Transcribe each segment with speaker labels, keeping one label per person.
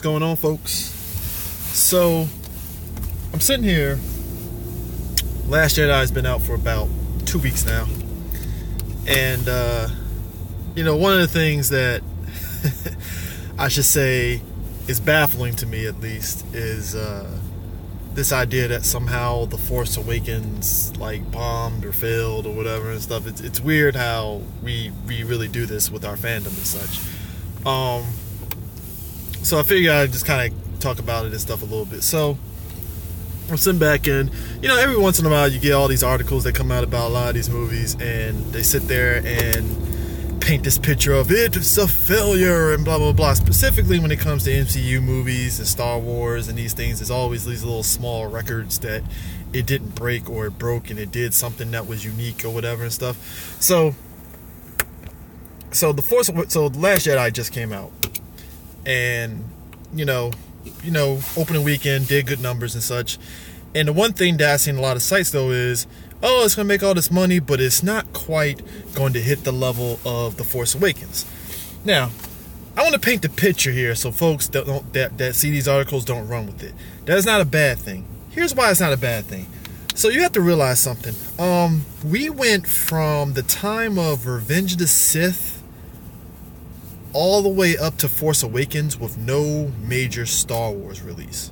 Speaker 1: going on, folks? So, I'm sitting here. Last Jedi's been out for about 2 weeks now. And, one of the things that I should say is baffling to me, at least, is this idea that somehow The Force Awakens, bombed or failed or whatever and stuff. It's weird how we really do this with our fandom and such. So I figured I'd just kind of talk about it and stuff a little bit. So I'm sitting back and, every once in a while you get all these articles that come out about a lot of these movies, and they sit there and paint this picture of it's a failure and blah, blah, blah. Specifically when it comes to MCU movies and Star Wars and these things, there's always these little small records that it didn't break, or it broke and it did something that was unique or whatever and stuff. So The Last Jedi just came out. And, opening weekend did good numbers and such. And the one thing that I've seen a lot of sites, though, is, it's going to make all this money, but it's not quite going to hit the level of The Force Awakens. Now, I want to paint the picture here so folks that see these articles don't run with it. That is not a bad thing. Here's why it's not a bad thing. So you have to realize something. We went from the time of Revenge of the Sith all the way up to Force Awakens with no major Star Wars release.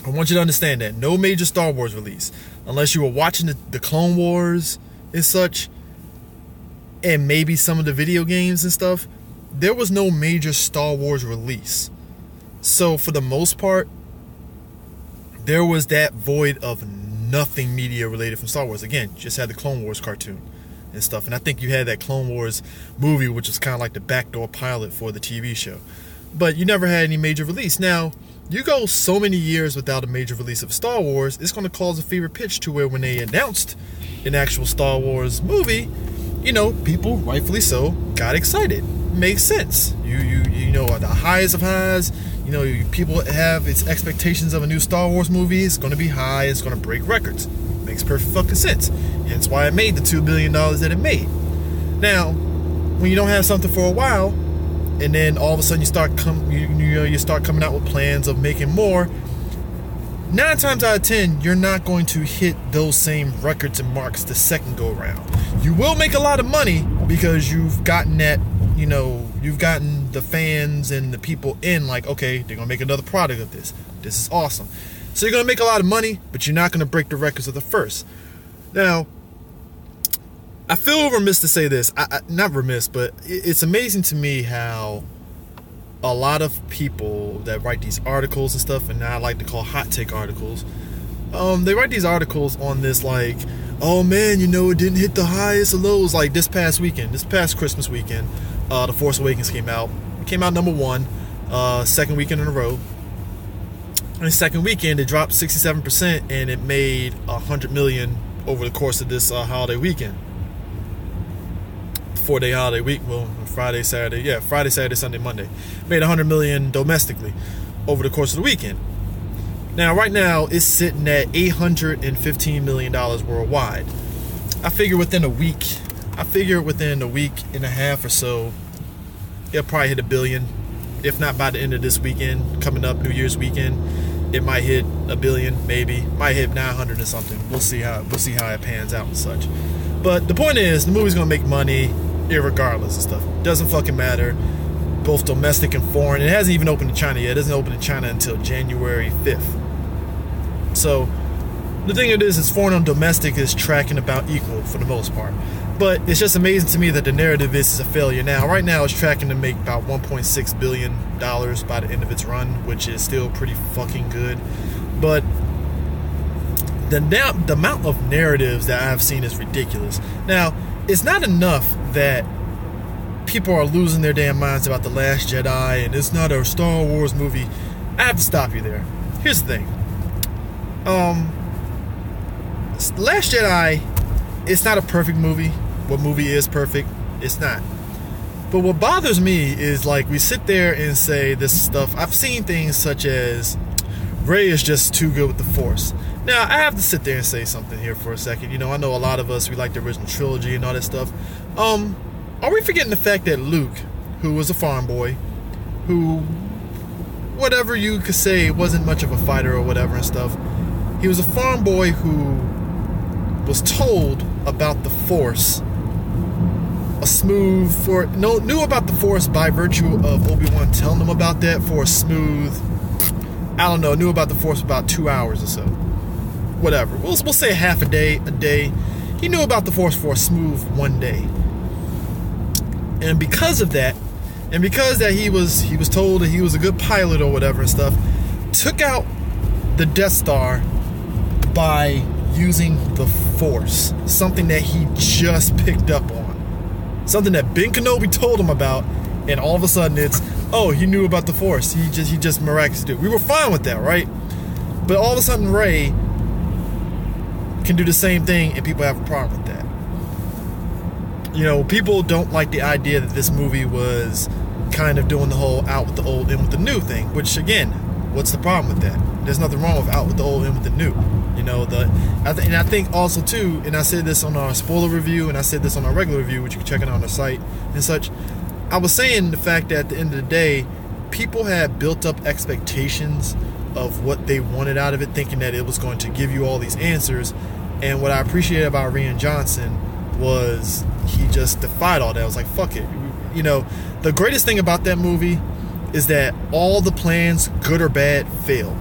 Speaker 1: I want you to understand that. No major Star Wars release. Unless you were watching the Clone Wars and such, and maybe some of the video games and stuff, there was no major Star Wars release. So for the most part, there was that void of nothing media related from Star Wars. Again, just had the Clone Wars cartoon and stuff, and I think you had that Clone Wars movie, which was kind of like the backdoor pilot for the TV show, but you never had any major release. Now, you go so many years without a major release of Star Wars, it's going to cause a fever pitch to where when they announced an actual Star Wars movie, people, rightfully so, got excited. Makes sense. The highest of highs, people have its expectations of a new Star Wars movie. It's going to be high. It's going to break records. Makes perfect fucking sense. Hence why it made the $2 billion that it made. Now, when you don't have something for a while, and then all of a sudden you start coming out with plans of making more, 9 times out of 10, you're not going to hit those same records and marks the second go around. You will make a lot of money because you've gotten that, you've gotten the fans and the people in, okay, they're going to make another product of this. This is awesome. So you're going to make a lot of money, but you're not going to break the records of the first. Now, I feel remiss to say this. Not remiss, but it's amazing to me how a lot of people that write these articles and stuff, and I like to call hot take articles, they write these articles on this oh man, it didn't hit the highest of lows. Like this past Christmas weekend, The Force Awakens came out. It came out number 1, second weekend in a row. And the second weekend, it dropped 67%, and it made $100 million over the course of this holiday weekend. 4-day holiday week. Well, Friday, Saturday, Sunday, Monday. Made $100 million domestically over the course of the weekend. Now, right now, it's sitting at $815 million worldwide. I figure within a week and a half or so, it'll probably hit $1 billion. If not by the end of this weekend, coming up New Year's weekend, it might hit $1 billion, maybe. Might hit 900 or something. We'll see how it pans out and such. But the point is, the movie's gonna make money irregardless and stuff. Doesn't fucking matter. Both domestic and foreign. It hasn't even opened in China yet. It doesn't open in China until January 5th. So the thing of it is foreign and domestic is tracking about equal for the most part. But it's just amazing to me that the narrative is a failure. Now, right now, it's tracking to make about $1.6 billion by the end of its run, which is still pretty fucking good. But the amount of narratives that I've seen is ridiculous. Now, it's not enough that people are losing their damn minds about The Last Jedi and it's not a Star Wars movie. I have to stop you there. Here's the thing. Last Jedi, it's not a perfect movie. What movie is perfect? It's not. But what bothers me is we sit there and say this stuff. I've seen things such as Rey is just too good with the Force. Now, I have to sit there and say something here for a second. I know a lot of us, we like the original trilogy and all that stuff. Are we forgetting the fact that Luke, who was a farm boy, who whatever you could say, wasn't much of a fighter or whatever and stuff. He was a farm boy who was told about the Force, knew about the Force by virtue of Obi-Wan telling him about that for a smooth, I don't know, knew about the Force about 2 hours or so. Whatever. We'll say half a day. He knew about the Force for a smooth 1 day. And because of that, and because that he was told that he was a good pilot or whatever and stuff, took out the Death Star by using the Force, something that he just picked up on, something that Ben Kenobi told him about, and all of a sudden it's, oh, he knew about the Force. He just miraculously did. We were fine with that, right? But all of a sudden Rey can do the same thing, and people have a problem with that. You know, people don't like the idea that this movie was kind of doing the whole out with the old, in with the new thing, which again, what's the problem with that? There's nothing wrong with out with the old, in with the new. You know, and I think also too, and I said this on our spoiler review, and I said this on our regular review, which you can check it out on the site and such. I was saying the fact that at the end of the day, people had built up expectations of what they wanted out of it, thinking that it was going to give you all these answers. And what I appreciated about Rian Johnson was he just defied all that. I was like, fuck it. You know, the greatest thing about that movie is that all the plans, good or bad, failed.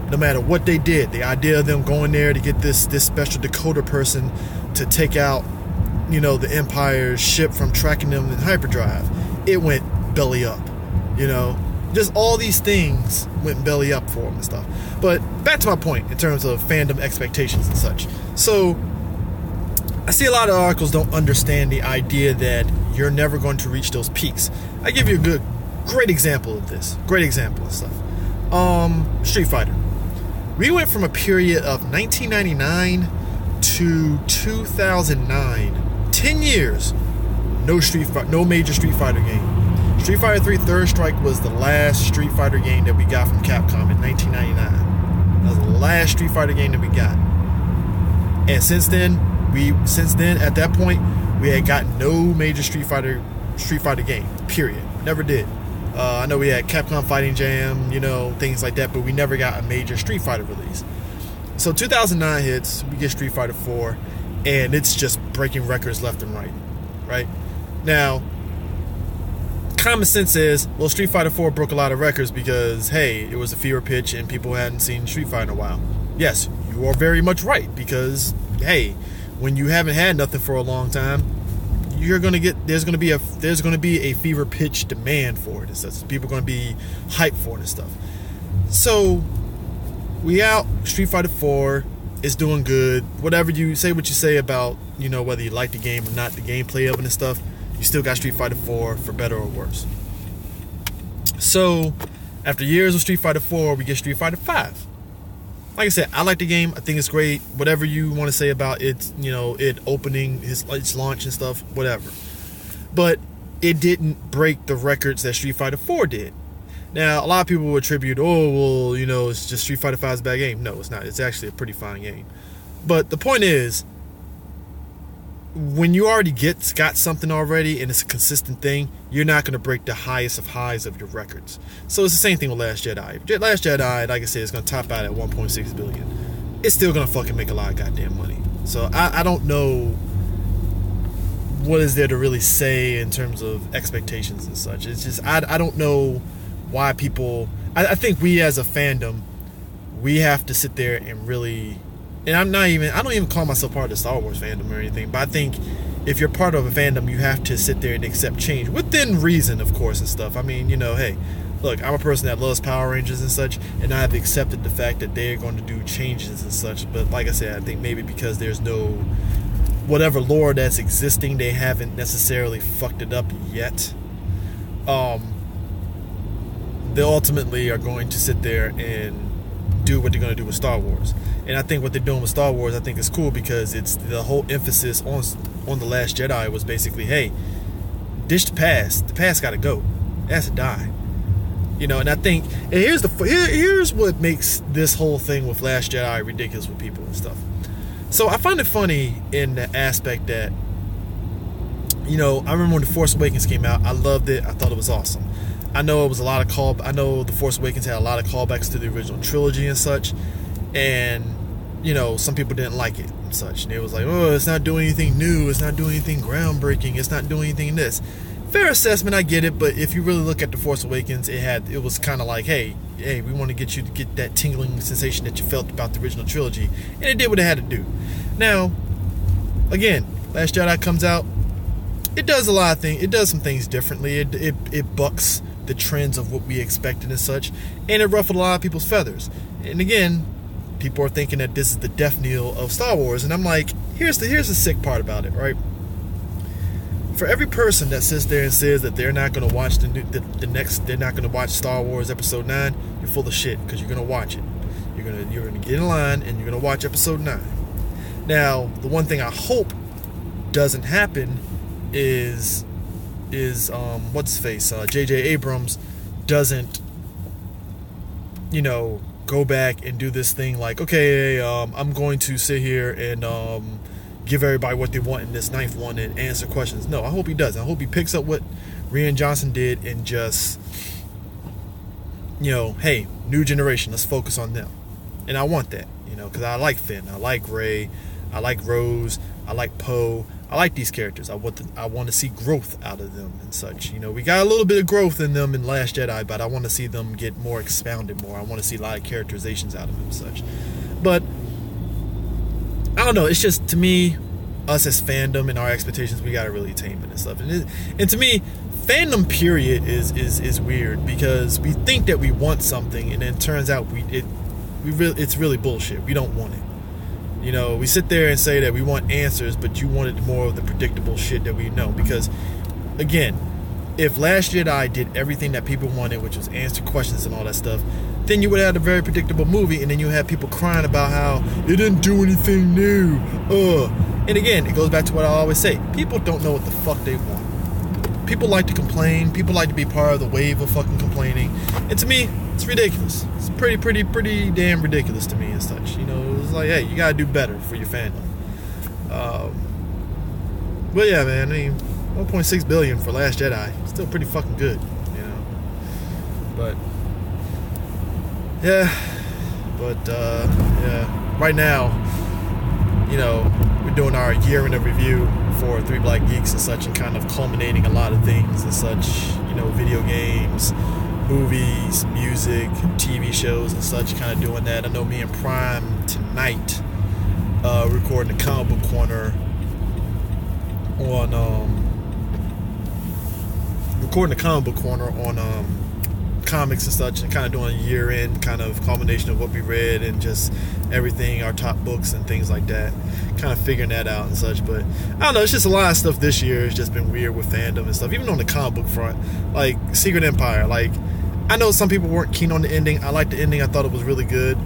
Speaker 1: No matter what they did, the idea of them going there to get this special decoder person to take out, you know, the Empire's ship from tracking them in hyperdrive, it went belly up. You know, just all these things went belly up for them and stuff. But back to my point in terms of fandom expectations and such. So I see a lot of articles don't understand the idea that you're never going to reach those peaks. I give you a great example of this. Great example of stuff. Street Fighter. We went from a period of 1999 to 2009. 10 years. No major Street Fighter game. Street Fighter 3 Third Strike was the last Street Fighter game that we got from Capcom in 1999. That was the last Street Fighter game that we got. And since then, at that point, we had got no major Street Fighter game. Period. Never did. I know we had Capcom Fighting Jam, you know, things like that, but we never got a major Street Fighter release. So 2009 hits, we get Street Fighter 4, and it's just breaking records left and right. Right? Now, common sense says, well, Street Fighter 4 broke a lot of records because, hey, it was a fever pitch and people hadn't seen Street Fighter in a while. Yes, you are very much right, because, hey, when you haven't had nothing for a long time, there's going to be a fever pitch demand for it and stuff. People are going to be hyped for it and stuff. So we out. Street Fighter 4 is doing good. Whatever you say about, you know, whether you like the game or not, the gameplay of it and stuff, you still got Street Fighter 4 for better or worse. So after years of Street Fighter 4, we get Street Fighter 5. Like I said, I like the game. I think it's great. Whatever you want to say about it, you know, it opening, its launch and stuff, whatever. But it didn't break the records that Street Fighter 4 did. Now, a lot of people will attribute, oh, well, you know, it's just Street Fighter 5's a bad game. No, it's not. It's actually a pretty fine game. But the point is, when you already got something already and it's a consistent thing, you're not going to break the highest of highs of your records. So it's the same thing with Last Jedi. Last Jedi, like I said, is going to top out at 1.6 billion. It's still going to fucking make a lot of goddamn money. So I don't know what is there to really say in terms of expectations and such. It's just, I don't know why people... I think we as a fandom, we have to sit there and really... And I don't even call myself part of the Star Wars fandom or anything, but I think if you're part of a fandom, you have to sit there and accept change within reason, of course, and stuff. I mean, you know, hey, look, I'm a person that loves Power Rangers and such, and I've accepted the fact that they're going to do changes and such. But like I said, I think maybe because there's no whatever lore that's existing, they haven't necessarily fucked it up yet. They ultimately are going to sit there and do what they're going to do with Star Wars. And I think what they're doing with Star Wars, I think is cool, because it's the whole emphasis on The Last Jedi was basically, hey, ditch the past. The past got to go. It has to die. You know, and I think, and here's what makes this whole thing with Last Jedi ridiculous with people and stuff. So I find it funny in the aspect that, you know, I remember when The Force Awakens came out, I loved it. I thought it was awesome. I know it was a lot of I know The Force Awakens had a lot of callbacks to the original trilogy and such, and you know, some people didn't like it and such, and it was like, oh, it's not doing anything new, it's not doing anything groundbreaking, it's not doing anything in this. Fair assessment, I get it, but if you really look at The Force Awakens, it was kind of like, hey, we want to get you to get that tingling sensation that you felt about the original trilogy, and it did what it had to do. Now, again, Last Jedi comes out, it does a lot of things, it does some things differently, it bucks the trends of what we expected and such, and it ruffled a lot of people's feathers. And again, people are thinking that this is the death knell of Star Wars, and I'm like, here's the sick part about it, right? For every person that sits there and says that they're not going to watch they're not going to watch Star Wars Episode 9, you're full of shit, because you're going to watch it. You're going to get in line and you're going to watch Episode 9. Now, the one thing I hope doesn't happen is what's his face? J.J. Abrams doesn't, you know, go back and do this thing like, okay, I'm going to sit here and give everybody what they want in this 9th one and answer questions. No, I hope he doesn't. I hope he picks up what Rian Johnson did and just, you know, hey, new generation, let's focus on them. And I want that, you know, because I like Finn, I like Rey, I like Rose, I like Poe, I like these characters. I want to see growth out of them and such. You know, we got a little bit of growth in them in Last Jedi, but I want to see them get more expounded more. I want to see a lot of characterizations out of them and such. But I don't know, it's just, to me, us as fandom and our expectations, we gotta really tame it and stuff. And to me, fandom period is weird, because we think that we want something, and then it turns out it's really bullshit. We don't want it. You know, we sit there and say that we want answers, but you wanted more of the predictable shit that we know. Because, again, if Last Jedi did everything that people wanted, which was answer questions and all that stuff, then you would have had a very predictable movie, and then you have people crying about how it didn't do anything new. And again, it goes back to what I always say. People don't know what the fuck they want. People like to complain. People like to be part of the wave of fucking complaining. And to me, it's ridiculous. It's pretty damn ridiculous to me and such. You know, it's like, hey, you gotta do better for your fandom. But yeah, man, I mean, 1.6 billion for Last Jedi, still pretty fucking good, you know. But yeah, yeah, right now, you know, we're doing our year in a review for Three Black Geeks and such, and kind of culminating a lot of things and such, you know, video games, movies, music, TV shows and such, kind of doing that. I know me and Prime tonight recording the Comic Book Corner on comics and such, and kind of doing a year-end kind of culmination of what we read and just everything, our top books and things like that, kind of figuring that out and such. But I don't know, it's just a lot of stuff this year. It's just been weird with fandom and stuff, even on the comic book front, like Secret Empire. Like, I know some people weren't keen on the ending. I liked the ending. I thought it was really good.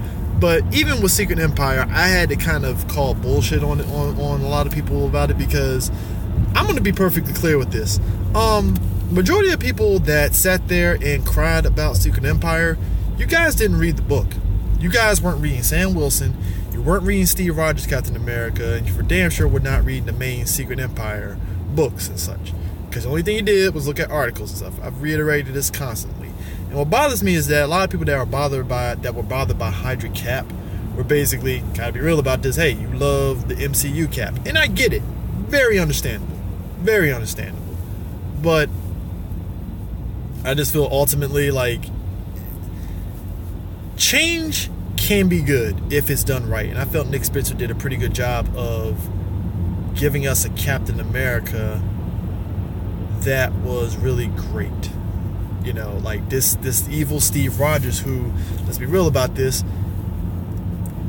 Speaker 1: But even with Secret Empire, I had to kind of call bullshit on a lot of people about it, because I'm going to be perfectly clear with this. Majority of people that sat there and cried about Secret Empire, you guys didn't read the book. You guys weren't reading Sam Wilson. You weren't reading Steve Rogers' Captain America, and you for damn sure were not reading the main Secret Empire books and such. Because the only thing you did was look at articles and stuff. I've reiterated this constantly. And what bothers me is that a lot of people that were bothered by Hydra Cap were basically, gotta be real about this, hey, you love the MCU Cap. And I get it. Very understandable. Very understandable. But I just feel ultimately like change can be good if it's done right. And I felt Nick Spencer did a pretty good job of giving us a Captain America that was really great. You know, like this evil Steve Rogers, who, let's be real about this,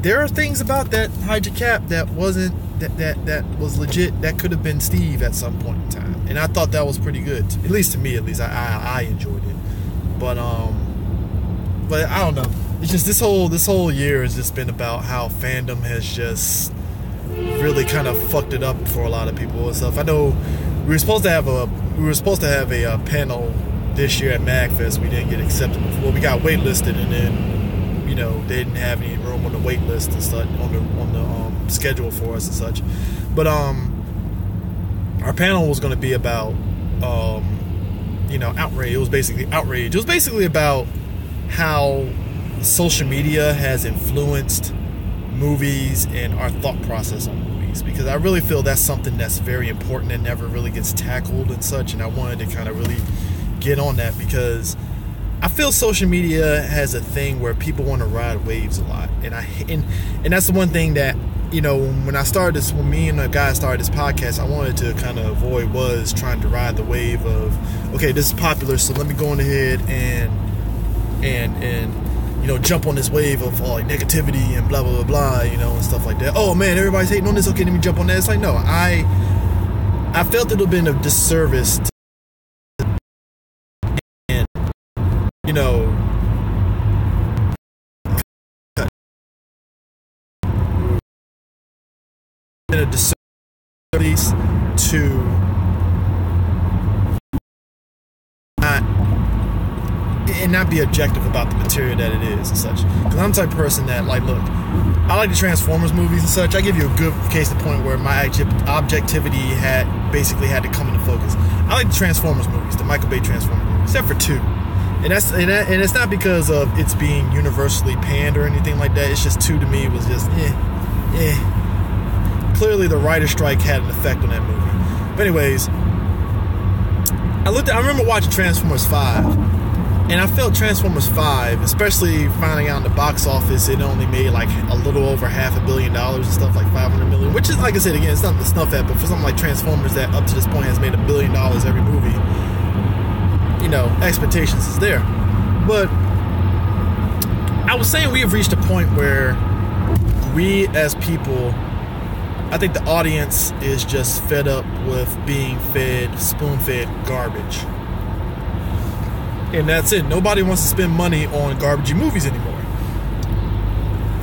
Speaker 1: there are things about that Hydra Cap that wasn't that was legit, that could have been Steve at some point in time. And I thought that was pretty good. At least to me, at least I enjoyed it. But I don't know. It's just this whole year has just been about how fandom has just really kind of fucked it up for a lot of people and stuff. I know we were supposed to have a panel this year at MagFest. We didn't get accepted. Well, we got waitlisted, and then, you know, they didn't have any room on the wait list and such, on the schedule for us and such. But our panel was going to be about outrage. It was basically outrage. It was basically about how social media has influenced movies and our thought process on movies, because I really feel that's something that's very important and never really gets tackled and such, and I wanted to kind of really get on that, because I feel social media has a thing where people want to ride waves a lot, and that's the one thing that, when me and a guy started this podcast, I wanted to kind of avoid, was trying to ride the wave of, okay, this is popular, so let me go on ahead and jump on this wave of negativity and blah, blah, blah, blah, and stuff like that. Oh, man, everybody's hating on this. Okay, let me jump on that. It's like, no, I felt it would have been a disservice to, and, been a disservice to not be objective about the material that it is and such. Because I'm the type of person that, look, I like the Transformers movies and such. I give you a good case in point where my objectivity had to come into focus. I like the Transformers movies, the Michael Bay Transformers movies, except for 2. And it's not because of it's being universally panned or anything like that. It's just 2 to me was just Clearly the writer's strike had an effect on that movie. But anyways, I remember watching Transformers 5. And I felt Transformers 5, especially finding out in the box office, it only made a little over $500 million and stuff, like $500 million, which is, like I said, again, it's nothing to snuff at, but for something like Transformers that up to this point has made $1 billion every movie, expectations is there. But I was saying we have reached a point where we as people, I think the audience is just fed up with being fed, spoon-fed garbage. And that's it. Nobody wants to spend money on garbagey movies anymore.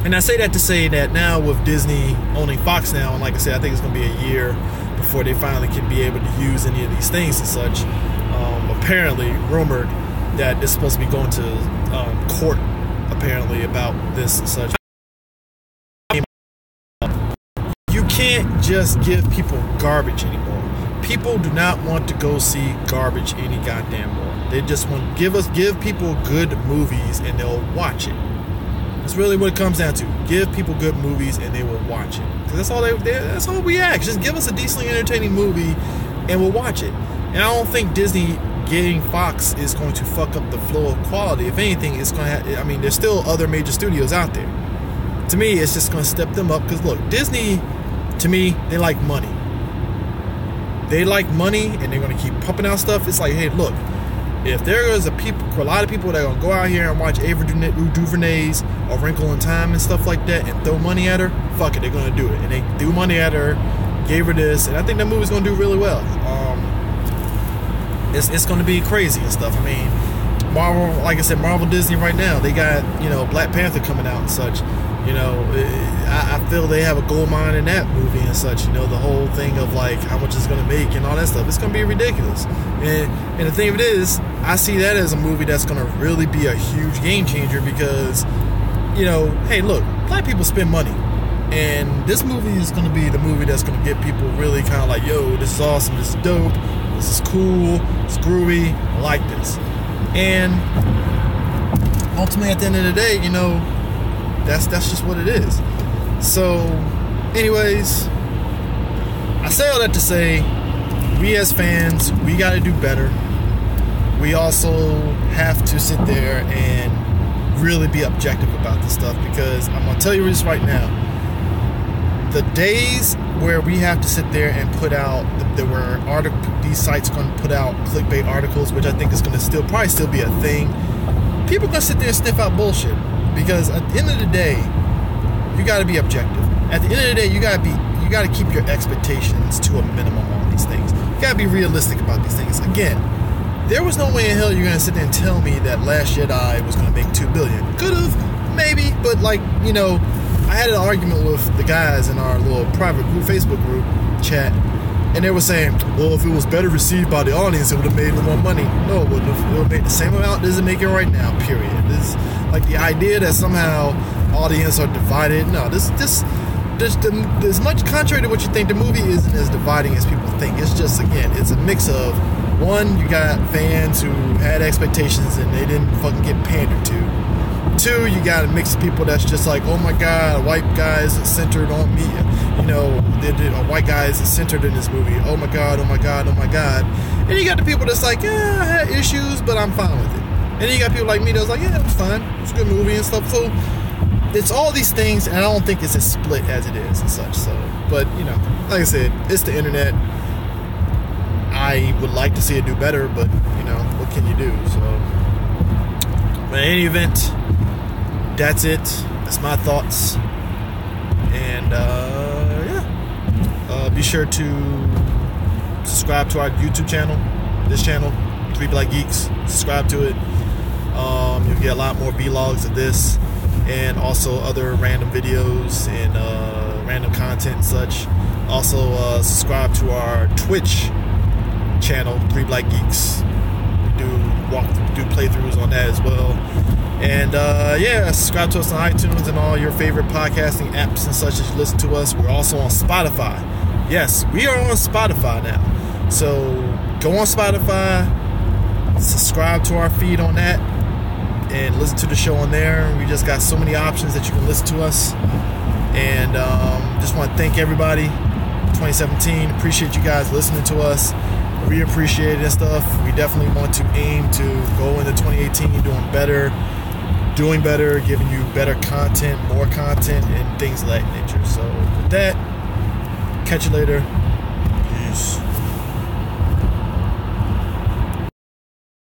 Speaker 1: And I say that to say that now with Disney owning Fox now, and like I said, I think it's going to be a year before they finally can be able to use any of these things and such. Apparently, rumored that it's supposed to be going to court, apparently, about this and such. You can't just give people garbage anymore. People do not want to go see garbage any goddamn more. They just want to give people good movies and they'll watch it. That's really what it comes down to. Give people good movies and they will watch it. Because that's all we ask. Just give us a decently entertaining movie and we'll watch it. And I don't think Disney getting Fox is going to fuck up the flow of quality. If anything, it's going to there's still other major studios out there. To me, it's just going to step them up. Because look, Disney, to me, they like money. They like money and they're going to keep pumping out stuff. It's like, hey, look, if there is a lot of people that are going to go out here and watch Ava DuVernay's A Wrinkle in Time and stuff like that and throw money at her, fuck it, they're going to do it. And they threw money at her, gave her this, and I think that movie's going to do really well. It's going to be crazy and stuff. I mean, Marvel, like I said, Marvel Disney right now, they got, Black Panther coming out and such. I feel they have a gold mine in that movie and such. The whole thing of how much it's going to make and all that stuff. It's going to be ridiculous. And the thing of it is, I see that as a movie that's going to really be a huge game changer because, hey, look, black people spend money. And this movie is going to be the movie that's going to get people really kind of yo, this is awesome, this is dope, this is cool, it's groovy, I like this. And ultimately, at the end of the day, that's just what it is. So, anyways, I say all that to say, we as fans, we got to do better. We also have to sit there and really be objective about this stuff, because I'm going to tell you this right now. The days where we have to sit there and put out, these sites are going to put out clickbait articles, which I think is going to probably still be a thing. People are going to sit there and sniff out bullshit. Because at the end of the day, you got to be objective. At the end of the day, you got to keep your expectations to a minimum on these things. You got to be realistic about these things. Again, there was no way in hell you're going to sit there and tell me that Last Jedi was going to make $2 billion. Could have, maybe, but I had an argument with the guys in our little private group, Facebook group chat, and they were saying, well, if it was better received by the audience, it would have made more money. No, it wouldn't have. It would have made the same amount as it making right now, period. This, the idea that somehow audience are divided. No, this as much contrary to what you think, the movie isn't as dividing as people think. It's just, again, it's a mix of One, you got fans who had expectations and they didn't fucking get pandered to. Two, you got a mix of people that's just like, oh my god, a white guy is centered on me. You know, a white guy is centered in this movie. Oh my god, oh my god, oh my god. And you got the people that's like, yeah, I had issues, but I'm fine with it. And then you got people like me that's like, yeah, it was fine. It was a good movie and stuff. So it's all these things, and I don't think it's as split as it is and such. So, but you know, like I said, it's the internet. I would like to see it do better, but you know, what can you do? So, but in any event, that's it. That's my thoughts. And yeah, be sure to subscribe to our YouTube channel. This channel, 3 Black Geeks. Subscribe to it. You'll get a lot more vlogs of this, and also other random videos and random content and such. Also, subscribe to our Twitch channel, 3 Black Geeks. We do playthroughs on that as well. And yeah, subscribe to us on iTunes and all your favorite podcasting apps and such as you listen to us. We're also on Spotify. Yes, we are on Spotify now. So go on Spotify, subscribe to our feed on that, and listen to the show on there. We just got so many options that you can listen to us. And just want to thank everybody. 2017, appreciate you guys listening to us. We appreciate it and stuff. We definitely want to aim to go into 2018 doing better, giving you better content, more content, and things of that nature. So with that, catch you later. Peace.